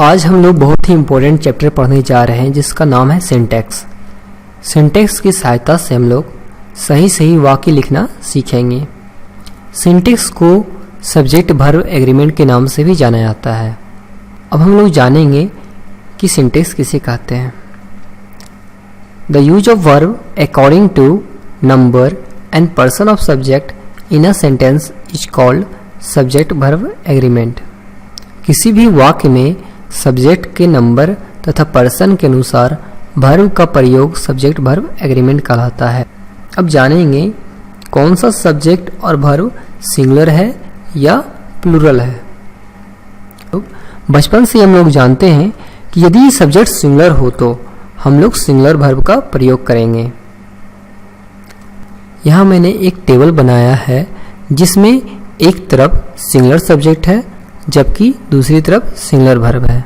आज हम लोग बहुत ही इम्पोर्टेंट चैप्टर पढ़ने जा रहे हैं जिसका नाम है सिंटैक्स। सिंटैक्स की सहायता से हम लोग सही सही वाक्य लिखना सीखेंगे। सिंटैक्स को सब्जेक्ट वर्ब एग्रीमेंट के नाम से भी जाना जाता है। अब हम लोग जानेंगे कि सिंटैक्स किसे कहते हैं। The use of verb according to number and person of subject in a sentence is called subject verb agreement. किसी भी वाक्य में सब्जेक्ट के नंबर तथा पर्सन के अनुसार वर्ब का प्रयोग सब्जेक्ट वर्ब एग्रीमेंट कहलाता है। अब जानेंगे कौन सा सब्जेक्ट और वर्ब सिंगुलर है या प्लूरल है। बचपन से हम लोग जानते हैं कि यदि सब्जेक्ट सिंगुलर हो तो हम लोग सिंगुलर वर्ब का प्रयोग करेंगे। यहाँ मैंने एक टेबल बनाया है जिसमें एक तरफ सिंगुलर सब्जेक्ट है जबकि दूसरी तरफ सिंगुलर वर्ब है।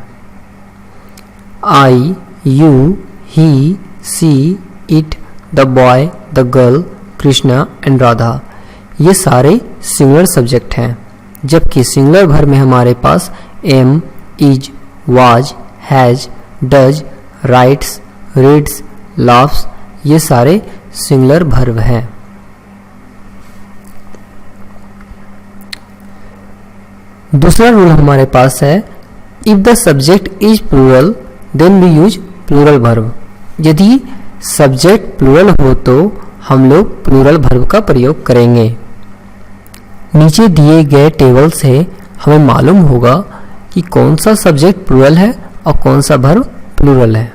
I, you, he, she, it, the boy, the girl, Krishna and Radha, ये सारे सिंगुलर सब्जेक्ट हैं, जबकि सिंगुलर वर्ब में हमारे पास am, is, was, has, does, writes, reads, laughs, ये सारे सिंगुलर वर्ब हैं। दूसरा रूल हमारे पास है if the subject is plural then we use plural verb. यदि सब्जेक्ट प्लूरल हो तो हम लोग प्लूरल वर्ब का प्रयोग करेंगे। नीचे दिए गए टेबल से हमें मालूम होगा कि कौन सा सब्जेक्ट प्लूरल है और कौन सा वर्ब प्लूरल है।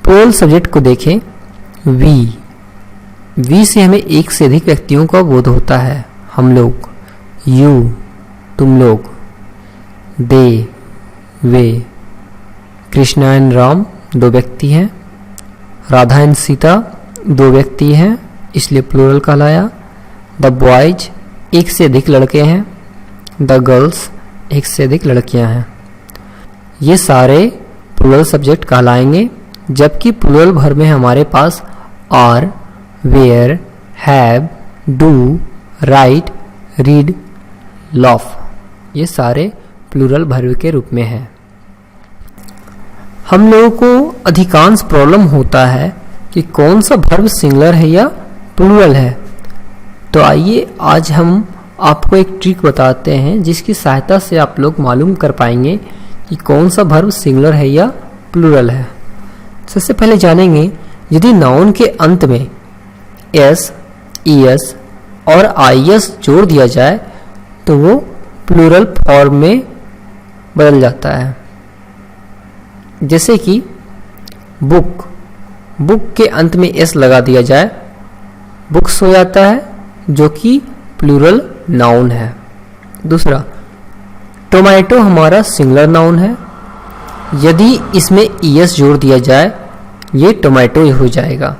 प्लूरल सब्जेक्ट को देखें। वी से हमें एक से अधिक व्यक्तियों का बोध होता है। हम लोग, यू, तुम लोग, दे, वे, कृष्णा एंड राम दो व्यक्ति हैं, राधा एंड सीता दो व्यक्ति हैं इसलिए प्लूरल कहलाया। द बॉयज एक से अधिक लड़के हैं, द गर्ल्स एक से अधिक लड़कियां हैं। ये सारे प्लूरल सब्जेक्ट कहलाएंगे, जबकि प्लूरल वर्ब में हमारे पास are, were, have, do, write, read, laugh, ये सारे प्लूरल वर्ब के रूप में हैं। हम लोगों को अधिकांश प्रॉब्लम होता है कि कौन सा वर्ब सिंगुलर है या प्लूरल है। तो आइए आज हम आपको एक ट्रिक बताते हैं जिसकी सहायता से आप लोग मालूम कर पाएंगे कि कौन सा वर्ब सिंगुलर है या प्लूरल है। सबसे पहले जानेंगे यदि नाउन के अंत में एस, ईएस और आईएस जोड़ दिया जाए तो वो प्लूरल फॉर्म में बदल जाता है। जैसे कि बुक, बुक के अंत में एस लगा दिया जाए, बुक्स हो जाता है जो कि प्लूरल नाउन है। दूसरा, टोमेटो हमारा सिंगुलर नाउन है, यदि इसमें ईएस जोड़ दिया जाए ये टोमेटो हो जाएगा।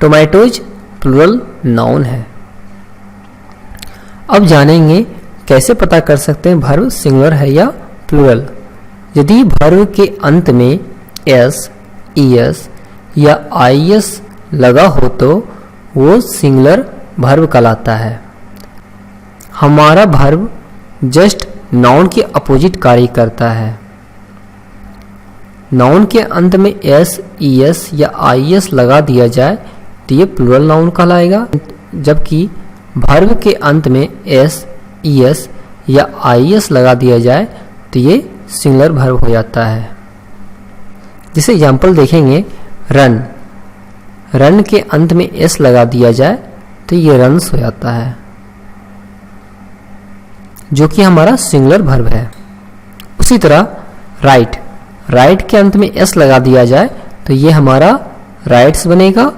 टोमेटोज प्लूरल नाउन है। अब जानेंगे कैसे पता कर सकते हैं वर्ब सिंगुलर है या प्लूरल। यदि वर्ब के अंत में एस, ईएस या आईएस लगा हो तो वो सिंगुलर वर्ब कहलाता है। हमारा वर्ब जस्ट नाउन के अपोजिट कार्य करता है। नाउन के अंत में एस, ईएस या आईएस लगा दिया जाए तो ये प्लूरल नाउन कहलाएगा, जबकि वर्ब के अंत में एस, ईएस या आईएस लगा दिया जाए तो ये सिंगुलर वर्ब हो जाता है। जैसे एग्जांपल देखेंगे, रन, रन के अंत में एस लगा दिया जाए तो ये रन्स हो जाता है जो कि हमारा सिंगुलर वर्ब है। उसी तरह राइट, राइट के अंत में एस लगा दिया जाए तो ये हमारा राइट्स बनेगा।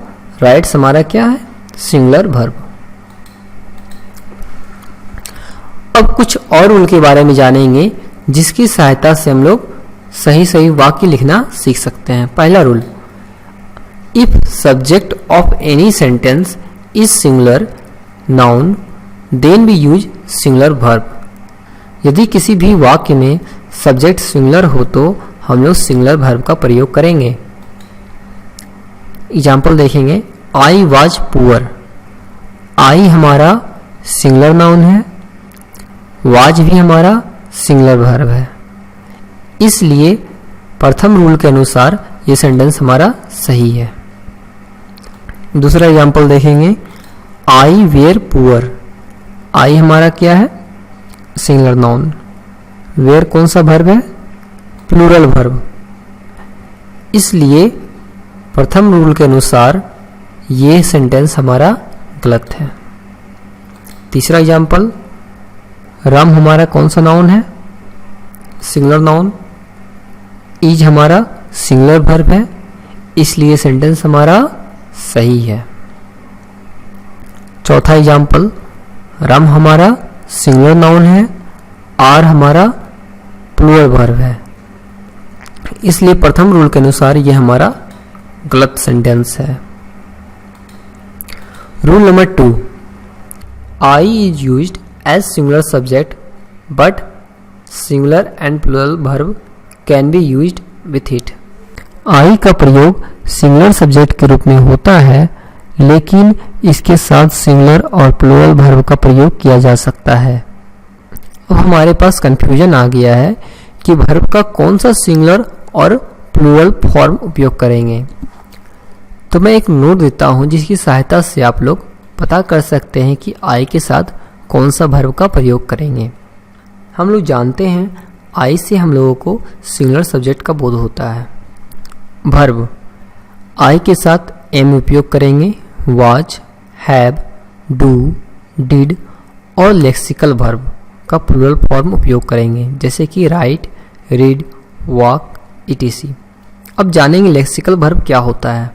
राइट्स हमारा क्या है? Singular verb. अब कुछ और रूल के बारे में जानेंगे जिसकी सहायता से हम लोग सही सही वाक्य लिखना सीख सकते हैं। पहला rule, if subject of any sentence is singular noun then we use singular verb. यदि किसी भी वाक्य में सब्जेक्ट सिंगुलर हो तो हम लोग सिंगुलर वर्ब का प्रयोग करेंगे। एग्जाम्पल देखेंगे, आई वाज पुअर, आई हमारा सिंगुलर नाउन है, वाज भी हमारा सिंगुलर वर्ब है। इसलिए प्रथम रूल के अनुसार ये सेंटेंस हमारा सही है। दूसरा एग्जाम्पल देखेंगे, आई वेयर पुअर। आई हमारा क्या है? Singular noun. वेयर कौन सा वर्ब है? Plural verb. इसलिए प्रथम रूल के अनुसार ये सेंटेंस हमारा गलत है। तीसरा एग्जाम्पल, राम हमारा कौन सा नाउन है? Singular noun. इज हमारा सिंगुलर वर्ब है, इसलिए सेंटेंस हमारा सही है। चौथा एग्जाम्पल, राम हमारा सिंगुलर नाउन है, आर हमारा प्लूरल वर्ब है, इसलिए प्रथम रूल के अनुसार यह हमारा गलत सेंटेंस है। Rule number 2, I is used as singular subject but singular and plural verb can be used with it. I का प्रयोग सिंगुलर सब्जेक्ट के रूप में होता है, लेकिन इसके साथ सिंगुलर और प्लूरल वर्ब का प्रयोग किया जा सकता है। अब हमारे पास कंफ्यूजन आ गया है कि वर्ब का कौन सा सिंगुलर और प्लूरल फॉर्म उपयोग करेंगे। तो मैं एक नोट देता हूं जिसकी सहायता से आप लोग पता कर सकते हैं कि आई के साथ कौन सा वर्ब का प्रयोग करेंगे। हम लोग जानते हैं आई से हम लोगों को सिंगुलर सब्जेक्ट का बोध होता है। वर्ब आई के साथ एम उपयोग करेंगे, वॉच, हैव, डू, डिड और लेक्सिकल वर्ब का प्लूरल फॉर्म उपयोग करेंगे, जैसे कि राइट, रीड, वॉक, etc। अब जानेंगे लेक्सिकल वर्ब क्या होता है।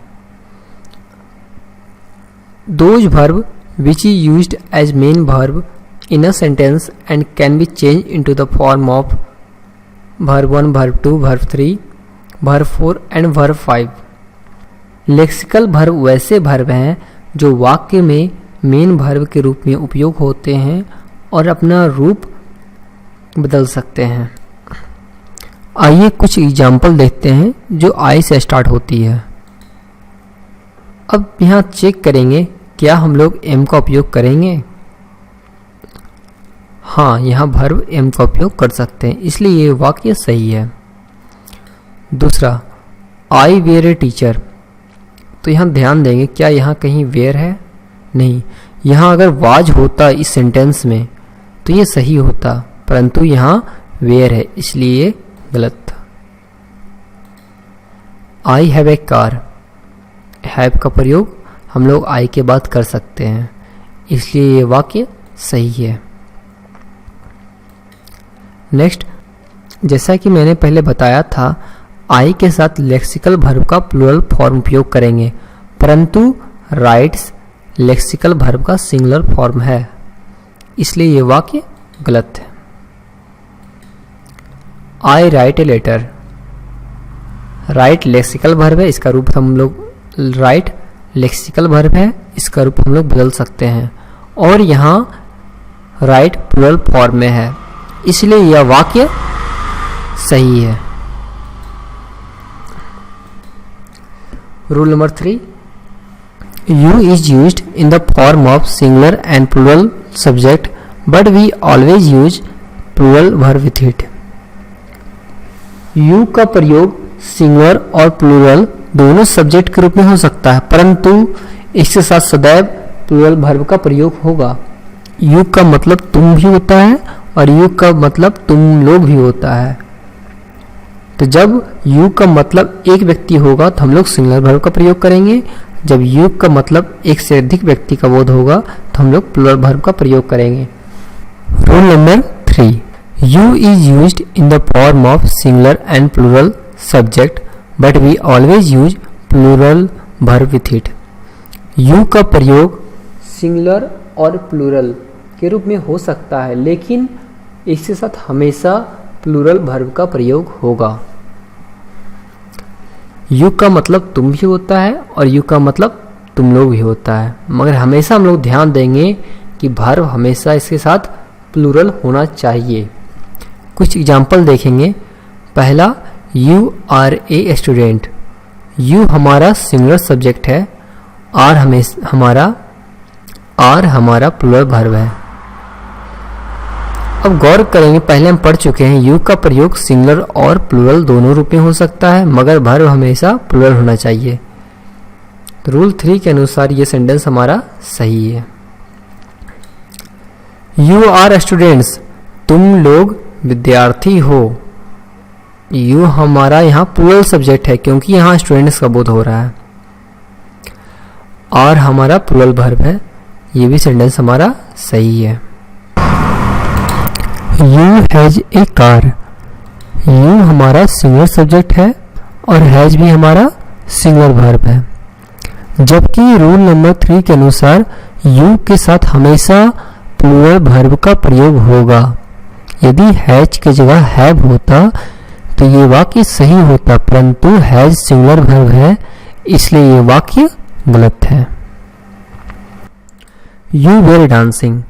Those verb which is used as main verb in a sentence and can be change into the form of verb 1, verb 2, verb 3, verb 4 and verb 5। Lexical verb वैसे verb हैं जो वाक्य में मेन वर्ब के रूप में उपयोग होते हैं और अपना रूप बदल सकते हैं। आइए कुछ एग्जाम्पल देखते हैं जो आई से स्टार्ट होती है। अब यहाँ चेक करेंगे क्या हम लोग एम का उपयोग करेंगे। हाँ, यहाँ वर्ब एम का उपयोग कर सकते हैं, इसलिए ये वाक्य सही है। दूसरा, आई वेयर ए टीचर। तो यहाँ ध्यान देंगे क्या यहाँ कहीं वेयर है? नहीं। यहाँ अगर वाज होता इस सेंटेंस में तो ये सही होता, परंतु यहाँ वेयर है, इसलिए गलत। I have a car. Have का प्रयोग हम लोग आई के बाद कर सकते हैं, इसलिए ये वाक्य सही है। नेक्स्ट, जैसा कि मैंने पहले बताया था, आई के साथ लेक्सिकल वर्ब का प्लूरल फॉर्म उपयोग करेंगे, परंतु राइट्स लेक्सिकल वर्ब का सिंगुलर फॉर्म है, इसलिए ये वाक्य गलत है। I write a letter. Write lexical verb है, इसका रूप हम लोग राइट लेक्सिकल वर्ब है, इसका रूप हम लोग बदल सकते हैं, और यहाँ राइट प्लूरल फॉर्म में है, इसलिए यह वाक्य सही है। Rule number 3, you is used in the form of singular and plural subject but we always use plural verb with it. You का प्रयोग सिंगुलर और प्लूरल दोनों सब्जेक्ट के रूप में हो सकता है, परंतु इसके साथ सदैव प्लूरल वर्ब का प्रयोग होगा। यू का मतलब तुम भी होता है और यू का मतलब तुम लोग भी होता है। तो जब यू का मतलब एक व्यक्ति होगा तो हम लोग सिंगुलर वर्ब का प्रयोग करेंगे, जब यू का मतलब एक से अधिक व्यक्ति का बोध होगा तो हम लोग प्लूरल वर्ब का प्रयोग करेंगे। Rule number 3, you is used in the form of singular and plural subject but we always use plural verb with it. You का प्रयोग सिंगुलर और प्लूरल के रूप में हो सकता है, लेकिन इसके साथ हमेशा प्लूरल वर्ब का प्रयोग होगा। यू का मतलब तुम भी होता है और यू का मतलब तुम लोग भी होता है, मगर हमेशा हम लोग ध्यान देंगे कि वर्ब हमेशा इसके साथ प्लूरल होना चाहिए। कुछ एग्जाम्पल देखेंगे। पहला, you are a student. You हमारा सिंगुलर सब्जेक्ट है, आर हमारा प्लूरल वर्ब है। अब गौर करेंगे, पहले हम पढ़ चुके हैं यू का प्रयोग सिंगुलर और प्लूरल दोनों रूप में हो सकता है, मगर वर्ब हमेशा प्लूरल होना चाहिए। तो रूल 3 के अनुसार ये सेंटेंस हमारा सही है। यू आर स्टूडेंट्स, तुम लोग विद्यार्थी हो। यू हमारा यहाँ प्लूरल सब्जेक्ट है क्योंकि यहाँ स्टूडेंट्स का बोध हो रहा है। आर हमारा प्लूरल वर्ब है, ये भी सेंटेंस हमारा सही है। You has a car, you हमारा सिंगुलर सब्जेक्ट है और हैज भी हमारा सिंगुलर वर्ब है, जबकि रूल नंबर 3 के अनुसार यू के साथ हमेशा प्लूरल वर्ब का प्रयोग होगा। यदि हैज की जगह हैव होता तो ये वाक्य सही होता, परंतु हैज सिंगुलर वर्ब है इसलिए ये वाक्य गलत है। You were dancing,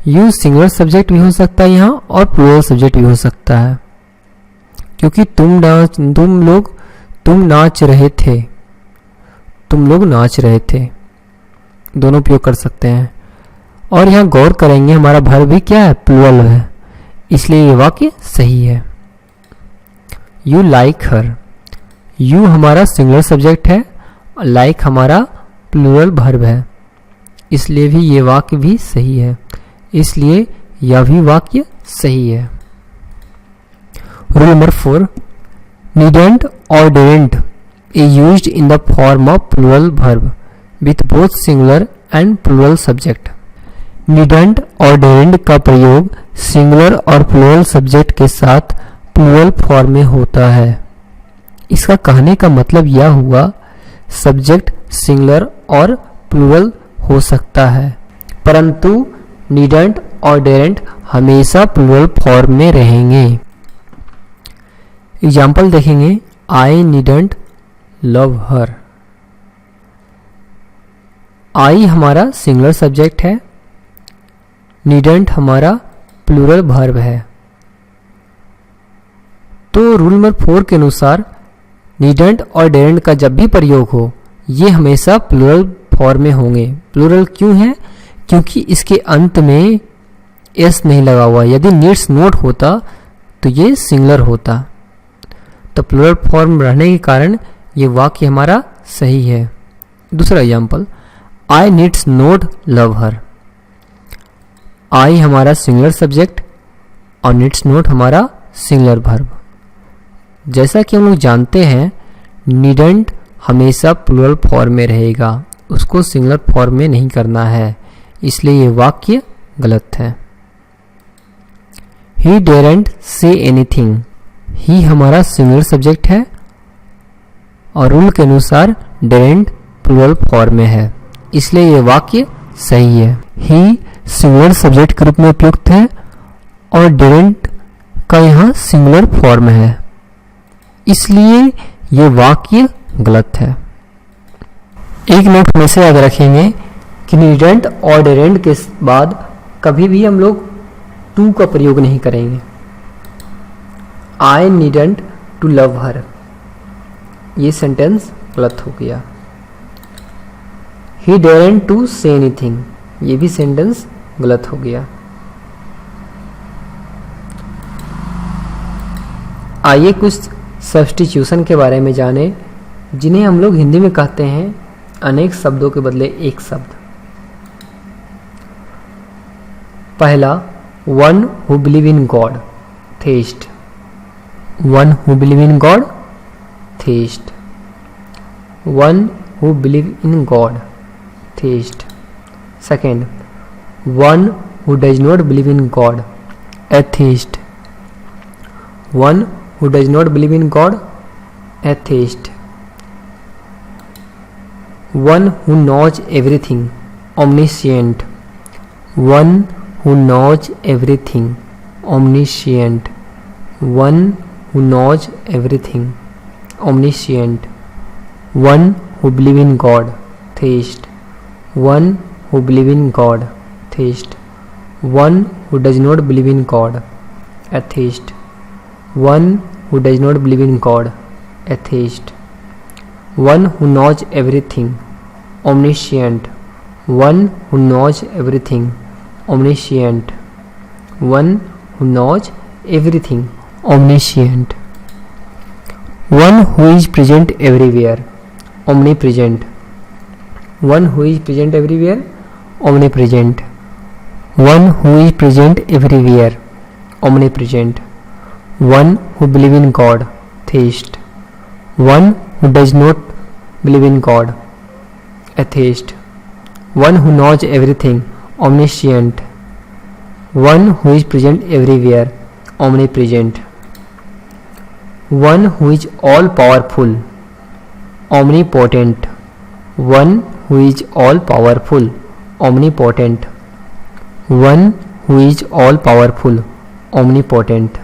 you singular subject भी हो सकता है यहाँ और प्लूरल सब्जेक्ट भी हो सकता है, क्योंकि तुम नाच रहे थे, तुम लोग नाच रहे थे, दोनों उपयोग कर सकते हैं। और यहाँ गौर करेंगे हमारा वर्ब भी क्या है, प्लूरल है, इसलिए ये वाक्य सही है। यू लाइक हर, यू हमारा सिंगुलर सब्जेक्ट है और लाइक हमारा प्लूरल वर्ब है, इसलिए भी ये वाक्य भी सही है, इसलिए यह भी वाक्य सही है। रूल नंबर 4, नीडेंट और didn't is used in the form of plural verb with both singular and plural subject. Needn't और डिडंट का प्रयोग सिंगुलर और प्लूरल सब्जेक्ट के साथ प्लूरल फॉर्म में होता है। इसका कहने का मतलब यह हुआ सब्जेक्ट सिंगुलर और प्लूरल हो सकता है, परंतु नीडेंट और डिडंट हमेशा प्लूरल फॉर्म में रहेंगे। एग्जाम्पल देखेंगे, आई नीडेंट लव हर। आई हमारा सिंगुलर सब्जेक्ट है, नीडेंट हमारा प्लूरल वर्ब है। तो रूल नंबर 4 के अनुसार नीडेंट और डिडंट का जब भी प्रयोग हो ये हमेशा प्लूरल फॉर्म में होंगे। प्लूरल क्यों है? क्योंकि इसके अंत में एस नहीं लगा हुआ। यदि नीड्स नोट होता तो ये सिंगुलर होता, तो प्लूरल फॉर्म रहने के कारण ये वाक्य हमारा सही है। दूसरा example, I needs note love her. I हमारा सिंगुलर सब्जेक्ट और नीड्स नोट हमारा सिंगुलर वर्ब। जैसा कि हम लोग जानते हैं नीडेंट हमेशा प्लूरल फॉर्म में रहेगा, उसको सिंगुलर फॉर्म में नहीं करना है, इसलिए ये वाक्य गलत है। ही डेरेंट से एनीथिंग। ही हमारा सिंगुलर सब्जेक्ट है और रूल के अनुसार डेरेंट प्लूरल फॉर्म में है, इसलिए ये वाक्य सही है। ही सिंगुलर सब्जेक्ट के रूप में उपयुक्त है और डेरेंट का यहाँ सिंगुलर फॉर्म है, इसलिए ये वाक्य गलत है। एक नोट हमेशा याद रखेंगे कि नीडेंट और डेरेंट के बाद कभी भी हम लोग टू का प्रयोग नहीं करेंगे। आई नीडेंट टू लव हर, ये सेंटेंस गलत हो गया। ही डेरेंट टू से एनीथिंग, ये भी सेंटेंस गलत हो गया। आइए कुछ सब्स्टिट्यूशन के बारे में जाने, जिन्हें हम लोग हिंदी में कहते हैं अनेक शब्दों के बदले एक शब्द। पहला, one who believe in God, theist. One who believe in God, theist. One who believe in God, theist. Second, one who does not believe in God, atheist. One who does not believe in God, atheist. One who knows everything, omniscient. One who knows everything, omniscient. One who knows everything, omniscient. One who believe in God, theist. One who believe in God, theist. One who does not believe in God, atheist. One who does not believe in God, atheist. One who knows everything, omniscient. One who knows everything, omniscient. one who knows everything, omniscient. One who is present everywhere, omnipresent. One who is present everywhere, omnipresent. One who is present everywhere, omnipresent. One who believes in God, theist. One who does not believe in God, atheist. One who knows everything, omniscient. One who is present everywhere, omnipresent. One who is all powerful, omnipotent. One who is all powerful, omnipotent. One who is all powerful, omnipotent.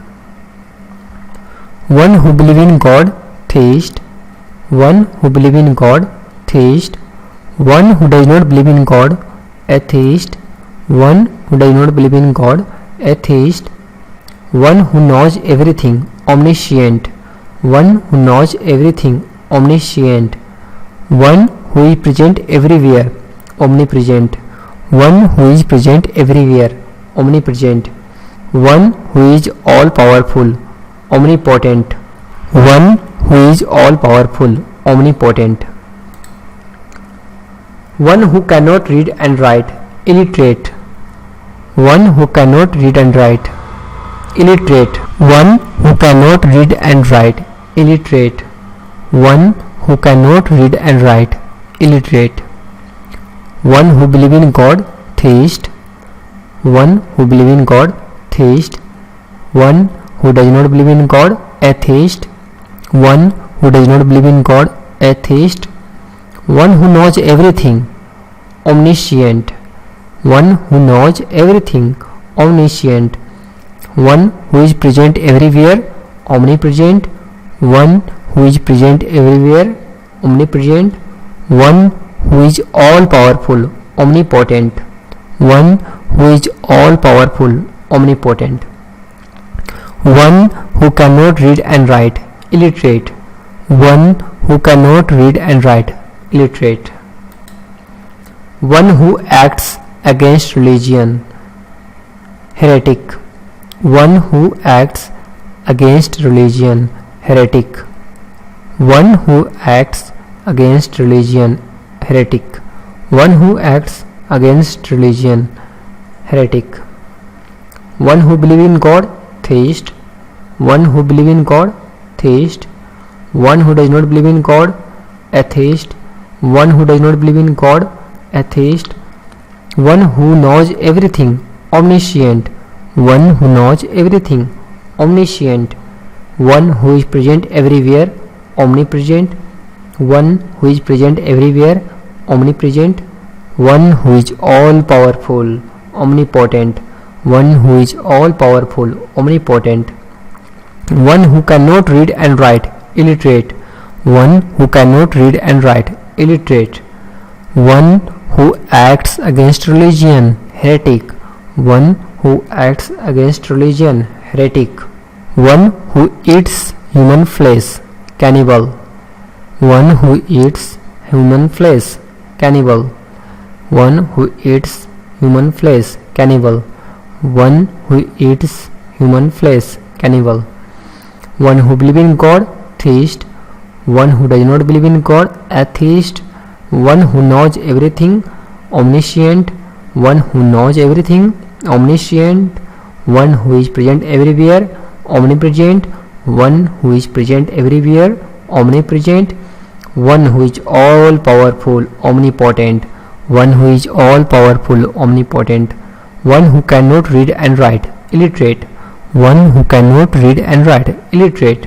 One who believes in God, theist. One who believes in God, theist. One who does not believe in God, atheist. One who does not believe in God, atheist. One who knows everything, omniscient. One who knows everything, omniscient. One who is present everywhere, omnipresent. One who is present everywhere, omnipresent. One who is all powerful, omnipotent. One who is all powerful, omnipotent. One who cannot read and write, illiterate. One who cannot read and write, illiterate. One who cannot read and write, illiterate. One who cannot read and write, illiterate. One who believes in God, theist. One who believes in God, theist. One who does not believe in God, atheist. One who does not believe in God, atheist. One who knows everything, omniscient. One who knows everything, omniscient. One who is present everywhere, omnipresent. One who is present everywhere, omnipresent. One who is all powerful, omnipotent. One who is all powerful, omnipotent. One who cannot read and write, illiterate. One who cannot read and write, illiterate. One who acts against religion, heretic. One who acts against religion, heretic. One who acts against religion, heretic. One who acts against religion, heretic. One who believes in God, theist. One who believes in God, theist. One who does not believe in God, atheist. One who does not believe in God, atheist. One who knows everything, omniscient. One who knows everything, omniscient. One who is present everywhere, omnipresent. One who is present everywhere, omnipresent. One who is all powerful, omnipotent. One who is all powerful, omnipotent. One who cannot read and write, illiterate. One who cannot read and write, illiterate. One who acts against religion, heretic. One who acts against religion, heretic. One who eats human flesh, cannibal. One who eats human flesh, cannibal. One who eats human flesh, cannibal. One who eats human flesh, cannibal. One who believes in God, theist. One who does not believe in God, atheist. One who knows everything, omniscient. One who knows everything, omniscient. One who is present everywhere, omnipresent. One who is present everywhere, omnipresent. One who is all powerful, omnipotent. One who is all powerful, omnipotent. One who cannot read and write, illiterate. One who cannot read and write, illiterate.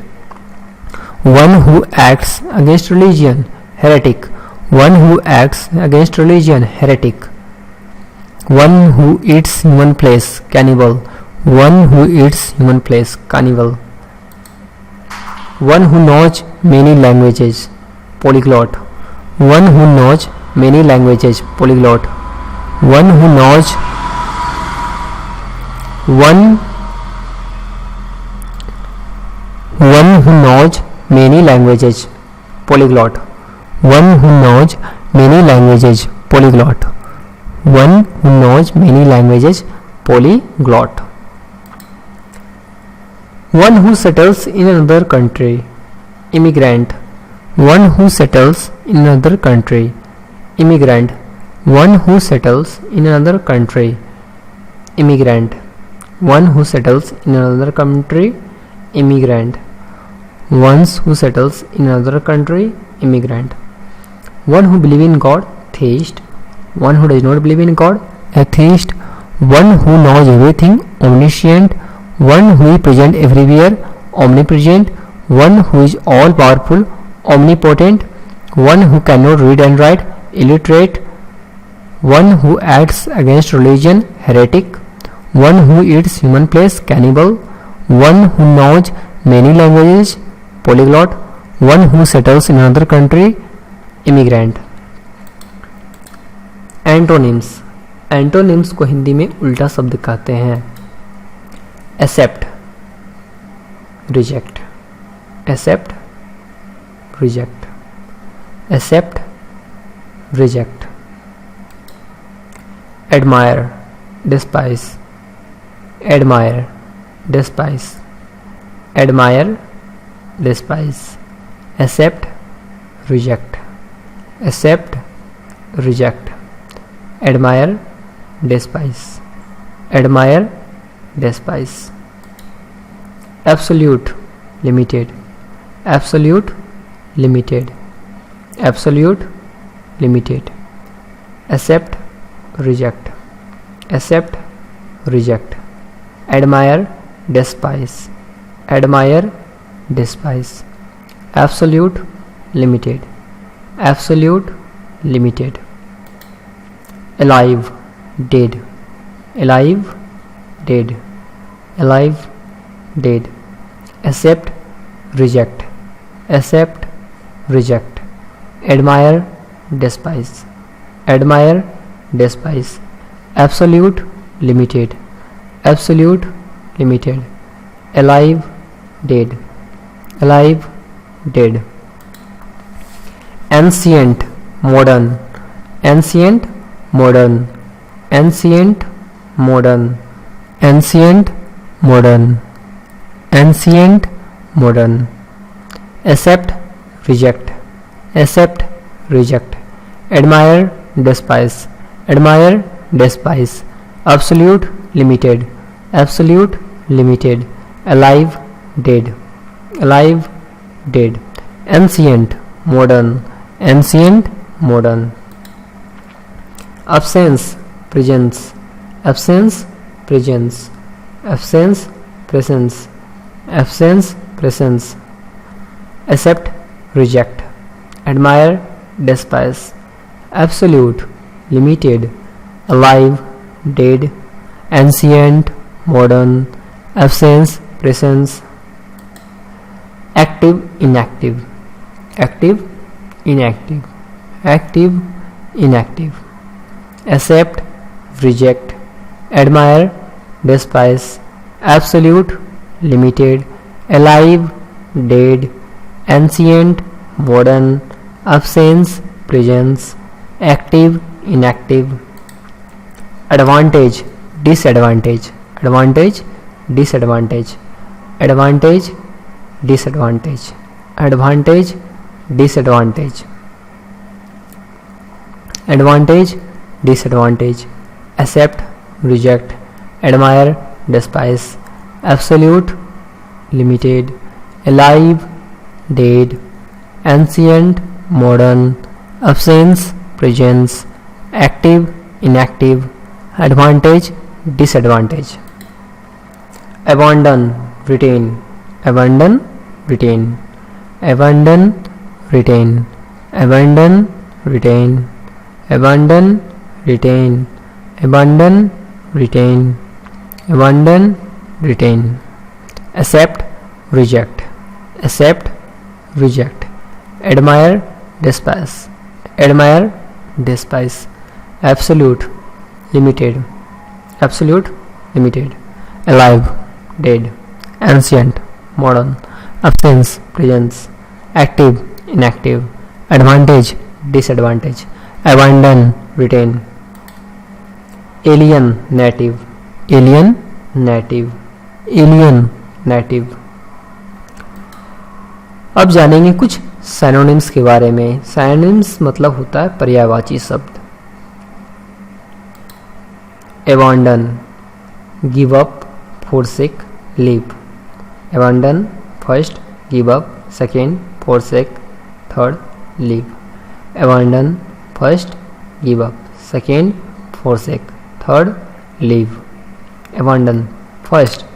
One who acts against religion, heretic. One who acts against religion, heretic. One who eats human flesh, cannibal. One who eats human flesh, cannibal. One who knows many languages, polyglot. One who knows many languages, polyglot. One who knows one who knows many languages, polyglot. One who knows many languages, polyglot. One who knows many languages, polyglot. One who settles in another country. Immigrant. One who settles in another country. Immigrant. One who settles in another country. Immigrant. One who settles in another country. Immigrant. One who settles in another country. Immigrant. One who believes in God. Theist. One who does not believe in God. Atheist. One who knows everything. Omniscient. One who is present everywhere. Omnipresent. One who is all powerful. Omnipotent. One who cannot read and write. Illiterate. One who acts against religion. Heretic. One who eats human flesh. Cannibal. One who knows many languages. Polyglot. One who settles in another country. Immigrant. Antonyms. Antonyms को हिंदी में उल्टा शब्द कहते हैं. Accept, reject. Accept, reject. Accept, reject. Admire, despise. Admire, despise. Admire, despise. Accept, reject. Accept, reject. Admire, despise. Admire, despise. Absolute, limited. Absolute, limited. Absolute, limited. Accept, reject. Accept, reject. Admire, despise. Admire, despise. Absolute, limited. Absolute, limited. Alive, dead. Alive, dead. Alive, dead. Accept, reject. Accept, reject. Admire, despise. Admire, despise. Absolute, limited. Absolute, limited. Alive, dead. Alive, dead. Ancient, modern. Ancient, modern. Ancient, modern. Ancient, modern. Ancient, modern. Accept, reject. Accept, reject. Admire, despise. Admire, despise. Absolute, limited. Absolute, limited. Alive, dead. Alive, dead. Ancient, modern. Ancient, modern. Absence, presence. Absence, presence. Absence, presence. Absence, presence. Accept, reject. Admire, despise. Absolute, limited. Alive, dead. Ancient, modern. Absence, presence. Active, inactive. Active, inactive. Active, inactive. Accept, reject. Admire, despise. Absolute, limited. Alive, dead. Ancient, modern. Absence, presence. Active, inactive. Advantage, disadvantage. Advantage, disadvantage. Advantage, disadvantage. Advantage, disadvantage. Advantage, disadvantage. Accept, reject. Admire, despise. Absolute, limited. Alive, dead. Ancient, modern. Absence, presence. Active, inactive. Advantage, disadvantage. Abandon, retain. Abandon, retain. Abandon, retain. Abandon, retain. Abandon, retain. Abandon, retain. Abandon, retain. Accept, reject. Accept, reject. Admire, despise. Admire, despise. Absolute, limited. Absolute, limited. Alive, dead. Ancient, modern. Absence, presence. Active, inactive. Advantage, disadvantage. Abandon, retain. Alien, native. Alien, native. Alien, native. अब जानेंगे कुछ synonyms के बारे में। Synonyms मतलब होता है पर्यायवाची शब्द। abandon, give up, forsake, leave. abandon first, give up second, forsake third, leave. abandon first, give up second, forsake third, leave. abandon first,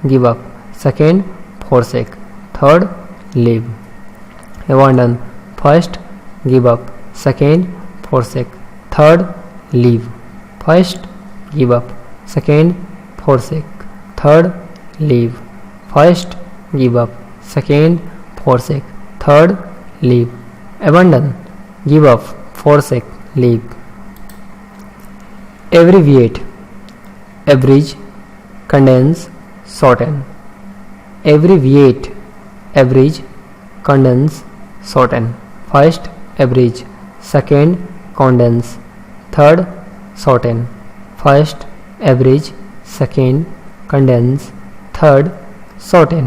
give up second, forsake third, leave. abandon first, give up second, forsake third, leave. first, give up second, forsake third, leave. first, give up second, forsake third, leave. abandon, give up, forsake, leave. abbreviate, abridge, condense, shorten. abbreviate, abridge, condense, shorten. first, abridge second, condense third, shorten. first, abridge second, condense third, shorten.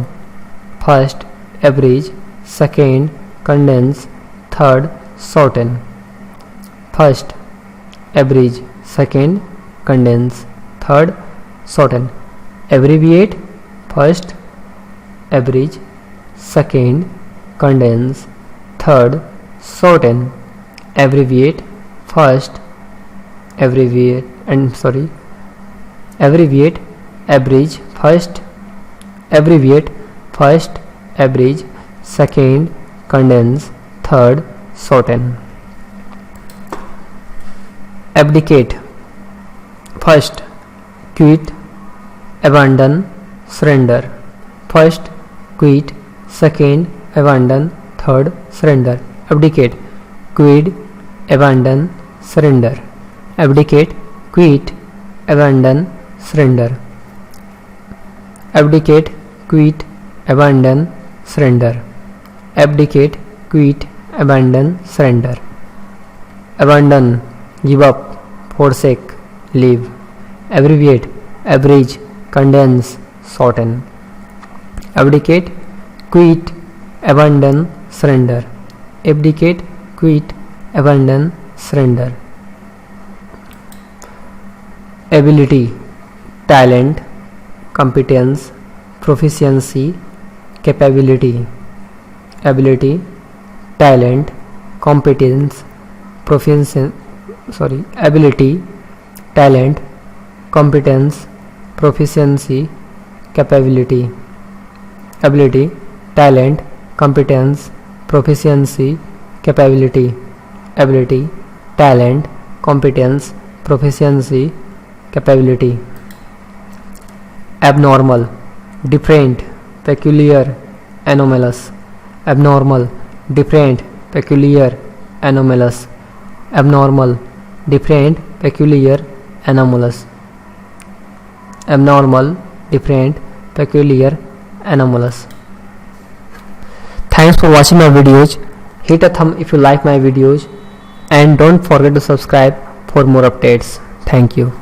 first, abridge second, condense third, shorten. first, abridge second, condense third, shorten. abbreviate first, abridge second, condense third, shorten. abbreviate first, abbreviate abridge first, abbreviate first, abridge second, condense third, shorten. abdicate first, quit, abandon, surrender. first, quit second, abandon third, surrender. abdicate, quit, abandon, surrender. abdicate, quit, abandon, surrender. abdicate, quit, abandon, surrender. abdicate, quit, abandon, surrender. abandon, give up, forsake, leave. abbreviate, abridge, condense, shorten. abdicate, quit, abandon, surrender. abdicate, quit, abandon, surrender. ability, talent, competence, proficiency, capability. ability, talent, competence, ability, talent, competence, proficiency, capability. ability, talent, competence, proficiency, capability. ability, talent, competence, proficiency, capability. abnormal, different, peculiar, anomalous. abnormal, different, peculiar, anomalous. abnormal, different, peculiar, anomalous. abnormal, different, peculiar, anomalous. Thanks for watching my videos. Hit a thumb if you like my videos and don't forget to subscribe for more updates. Thank you.